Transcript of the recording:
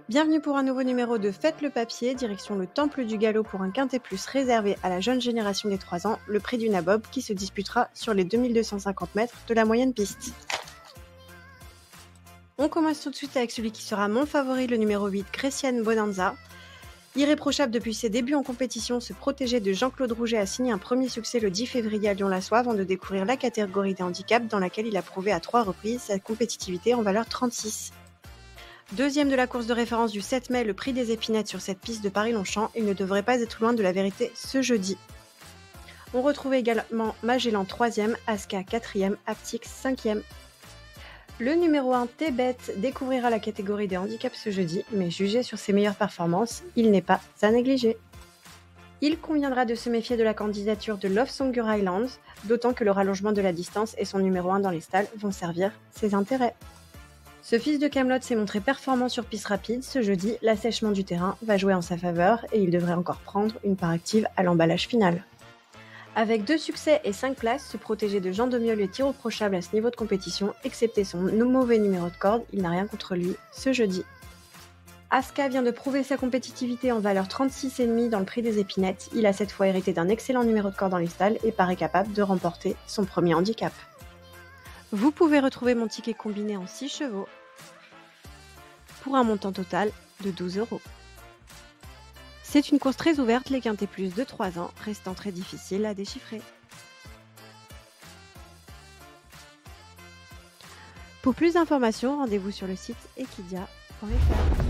Bienvenue pour un nouveau numéro de Faites le papier, direction le Temple du Galop pour un quintet plus réservé à la jeune génération des 3 ans, le prix du Nabob qui se disputera sur les 2250 mètres de la moyenne piste. On commence tout de suite avec celui qui sera mon favori, le numéro 8, Grecian Bonanza. Irréprochable depuis ses débuts en compétition, ce protégé de Jean-Claude Rouget a signé un premier succès le 10 février à Lyon-la-Soie avant de découvrir la catégorie des handicaps dans laquelle il a prouvé à 3 reprises sa compétitivité en valeur 36. Deuxième de la course de référence du 7 mai, le prix des épinettes sur cette piste de Paris-Longchamp, il ne devrait pas être loin de la vérité ce jeudi. On retrouve également Magellan 3e, Aska 4e, Aptix 5e. Le numéro 1, Tébet, découvrira la catégorie des handicaps ce jeudi, mais jugé sur ses meilleures performances, il n'est pas à négliger. Il conviendra de se méfier de la candidature de Love Songer Islands, d'autant que le rallongement de la distance et son numéro 1 dans les stalles vont servir ses intérêts. Ce fils de Kaamelott s'est montré performant sur piste rapide. Ce jeudi, l'assèchement du terrain va jouer en sa faveur et il devrait encore prendre une part active à l'emballage final. Avec 2 succès et 5 places, ce protégé de Jean Demiol est irréprochable à ce niveau de compétition, excepté son mauvais numéro de corde, il n'a rien contre lui ce jeudi. Aska vient de prouver sa compétitivité en valeur 36,5 dans le prix des épinettes. Il a cette fois hérité d'un excellent numéro de corde dans les stalles et paraît capable de remporter son premier handicap. Vous pouvez retrouver mon ticket combiné en 6 chevaux pour un montant total de 12 €. C'est une course très ouverte, les quintets plus de 3 ans, restant très difficile à déchiffrer. Pour plus d'informations, rendez-vous sur le site equidia.fr.